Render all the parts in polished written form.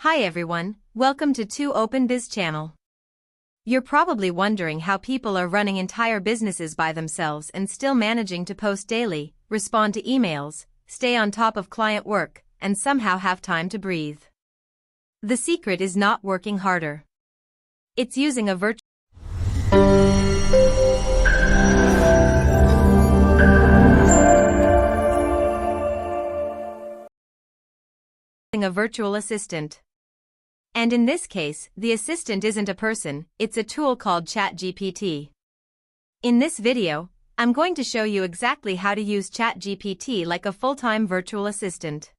Hi everyone, welcome to 2OpenBiz channel. You're probably wondering how people are running entire businesses by themselves and still managing to post daily, respond to emails, stay on top of client work, and somehow have time to breathe. The secret is not working harder. It's using a virtual assistant. And in this case, the assistant isn't a person, it's a tool called ChatGPT. In this video, I'm going to show you exactly how to use ChatGPT like a full-time virtual assistant.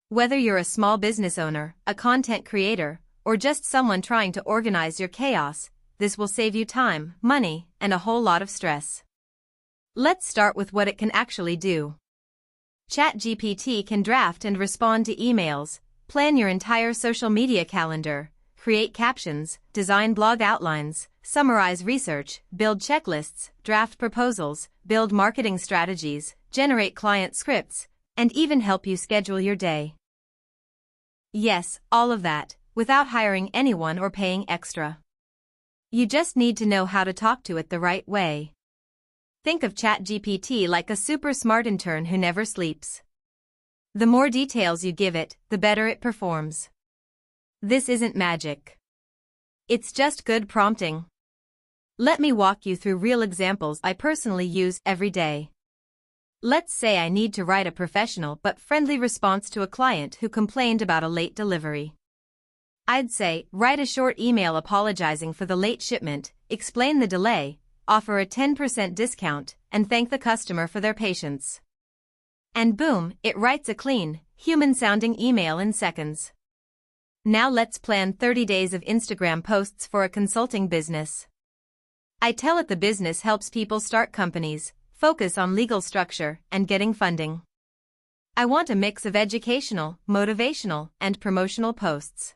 Whether you're a small business owner, a content creator, or just someone trying to organize your chaos, this will save you time, money, and a whole lot of stress. Let's start with what it can actually do. ChatGPT can draft and respond to emails, plan your entire social media calendar, create captions, design blog outlines, summarize research, build checklists, draft proposals, build marketing strategies, generate client scripts, and even help you schedule your day. Yes, all of that, without hiring anyone or paying extra. You just need to know how to talk to it the right way. Think of ChatGPT like a super smart intern who never sleeps. The more details you give it, the better it performs. This isn't magic. It's just good prompting. Let me walk you through real examples I personally use every day. Let's say I need to write a professional but friendly response to a client who complained about a late delivery. I'd say, write a short email apologizing for the late shipment, explain the delay, offer a 10% discount, and thank the customer for their patience. And boom, it writes a clean, human-sounding email in seconds. Now let's plan 30 days of Instagram posts for a consulting business. I tell it the business helps people start companies, focus on legal structure, and getting funding. I want a mix of educational, motivational, and promotional posts.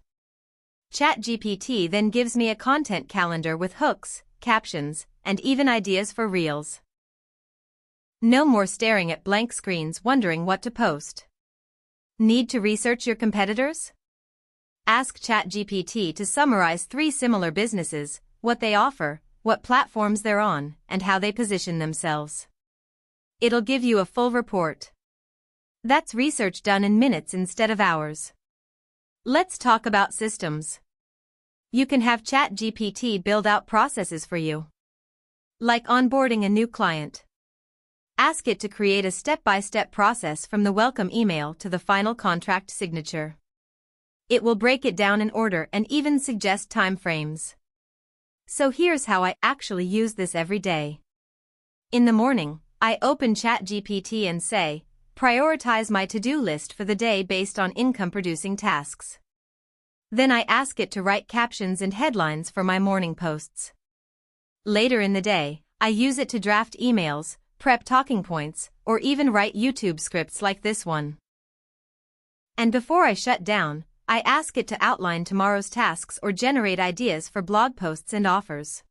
ChatGPT then gives me a content calendar with hooks, captions, and even ideas for reels. No more staring at blank screens wondering what to post. Need to research your competitors? Ask ChatGPT to summarize 3 similar businesses, what they offer, what platforms they're on, and how they position themselves. It'll give you a full report. That's research done in minutes instead of hours. Let's talk about systems. You can have ChatGPT build out processes for you. Like onboarding a new client. Ask it to create a step-by-step process from the welcome email to the final contract signature. It will break it down in order and even suggest time frames. So here's how I actually use this every day. In the morning, I open ChatGPT and say, prioritize my to-do list for the day based on income-producing tasks. Then I ask it to write captions and headlines for my morning posts. Later in the day, I use it to draft emails, prep talking points, or even write YouTube scripts like this one. And before I shut down, I ask it to outline tomorrow's tasks or generate ideas for blog posts and offers.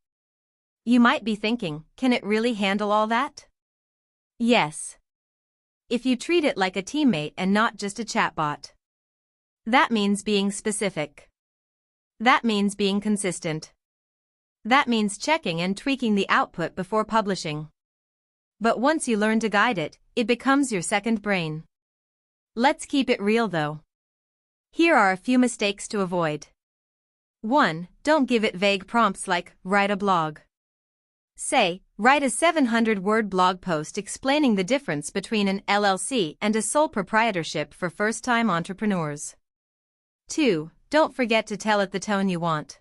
You might be thinking, can it really handle all that? Yes. If you treat it like a teammate and not just a chatbot. That means being specific. That means being consistent. That means checking and tweaking the output before publishing. But once you learn to guide it, it becomes your second brain. Let's keep it real though. Here are a few mistakes to avoid. 1. Don't give it vague prompts like, write a blog. Say, write a 700-word blog post explaining the difference between an LLC and a sole proprietorship for first-time entrepreneurs. 2. Don't forget to tell it the tone you want.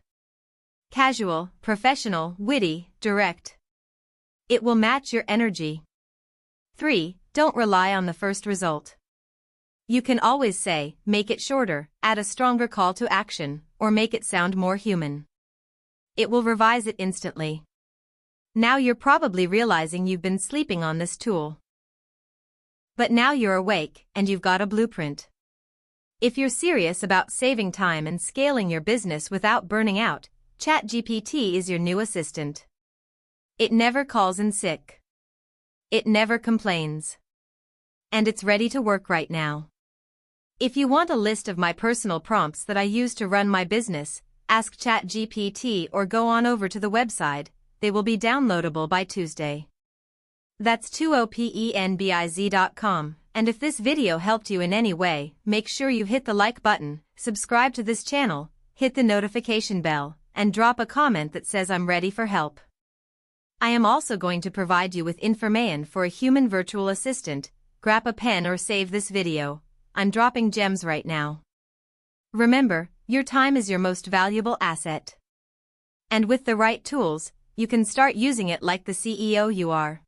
Casual, professional, witty, direct. It will match your energy. 3. Don't rely on the first result. You can always say, make it shorter, add a stronger call to action, or make it sound more human. It will revise it instantly. Now you're probably realizing you've been sleeping on this tool. But now you're awake, and you've got a blueprint. If you're serious about saving time and scaling your business without burning out, ChatGPT is your new assistant. It never calls in sick. It never complains. And it's ready to work right now. If you want a list of my personal prompts that I use to run my business, ask ChatGPT or go on over to the website. They will be downloadable by Tuesday. That's 20penbiz.com. And if this video helped you in any way, make sure you hit the like button, subscribe to this channel, hit the notification bell, and drop a comment that says I'm ready for help. I am also going to provide you with information for a human virtual assistant. Grab a pen or save this video. I'm dropping gems right now. Remember, your time is your most valuable asset. And with the right tools, you can start using it like the CEO you are.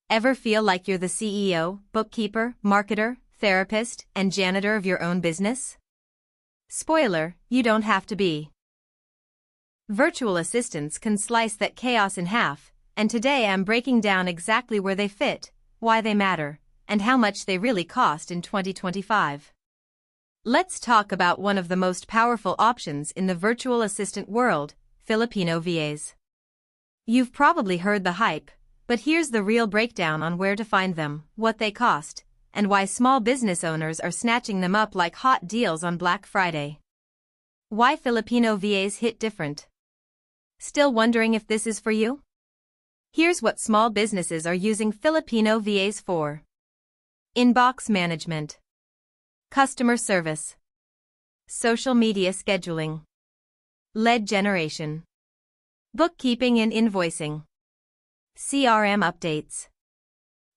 Ever feel like you're the CEO, bookkeeper, marketer, therapist, and janitor of your own business? Spoiler, you don't have to be. Virtual assistants can slice that chaos in half, and today I'm breaking down exactly where they fit, why they matter, and how much they really cost in 2025. Let's talk about one of the most powerful options in the virtual assistant world, Filipino VAs. You've probably heard the hype, but here's the real breakdown on where to find them, what they cost, and why small business owners are snatching them up like hot deals on Black Friday. Why Filipino VAs hit different? Still wondering if this is for you? Here's what small businesses are using Filipino VAs for. Inbox management, customer service, social media scheduling, lead generation, bookkeeping and invoicing, CRM updates,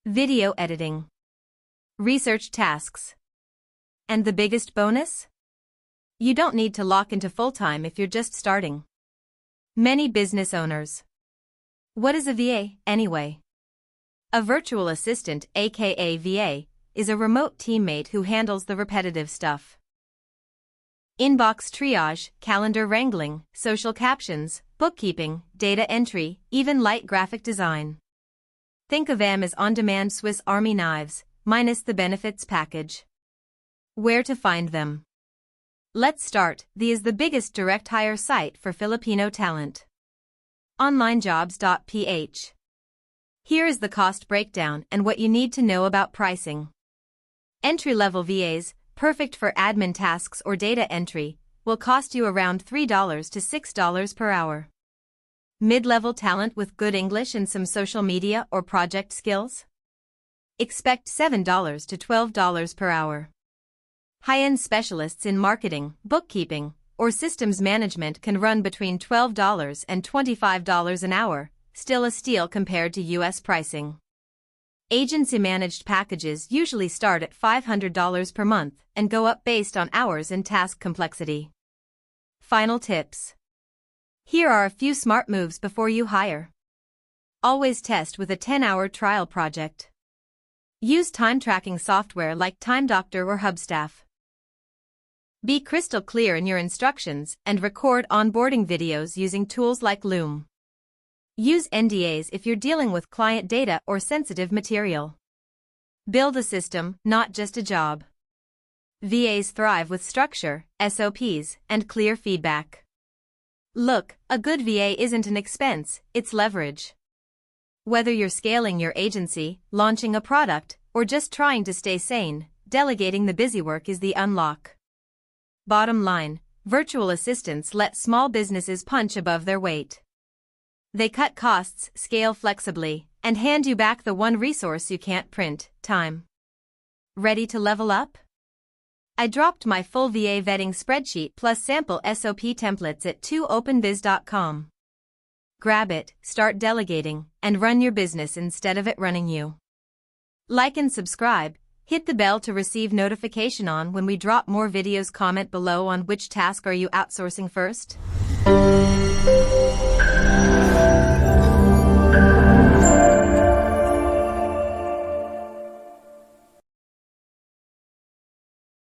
video editing, research tasks. And the biggest bonus? You don't need to lock into full-time if you're just starting. Many business owners. What is a VA, anyway? A virtual assistant, aka VA, is a remote teammate who handles the repetitive stuff. Inbox triage, calendar wrangling, social captions, bookkeeping, data entry, even light graphic design. Think of them as on-demand Swiss Army knives, minus the benefits package. Where to find them? Let's start. The is the biggest direct hire site for Filipino talent. Onlinejobs.ph. Here is the cost breakdown and what you need to know about pricing. Entry-level VAs, perfect for admin tasks or data entry, will cost you around $3 to $6 per hour. Mid-level talent with good English and some social media or project skills? Expect $7 to $12 per hour. High-end specialists in marketing, bookkeeping, or systems management can run between $12 and $25 an hour, still a steal compared to US pricing. Agency-managed packages usually start at $500 per month and go up based on hours and task complexity. Final tips. Here are a few smart moves before you hire. Always test with a 10-hour trial project. Use time-tracking software like TimeDoctor or Hubstaff. Be crystal clear in your instructions and record onboarding videos using tools like Loom. Use NDAs if you're dealing with client data or sensitive material. Build a system, not just a job. VAs thrive with structure, SOPs, and clear feedback. Look, a good VA isn't an expense, it's leverage. Whether you're scaling your agency, launching a product, or just trying to stay sane, delegating the busy work is the unlock. Bottom line, virtual assistants let small businesses punch above their weight. They cut costs, scale flexibly, and hand you back the one resource you can't print, time. Ready to level up? I dropped my full VA vetting spreadsheet plus sample SOP templates at 2openbiz.com. Grab it, start delegating, and run your business instead of it running you. Like and subscribe, hit the bell to receive notification on when we drop more videos. Comment below on which task are you outsourcing first.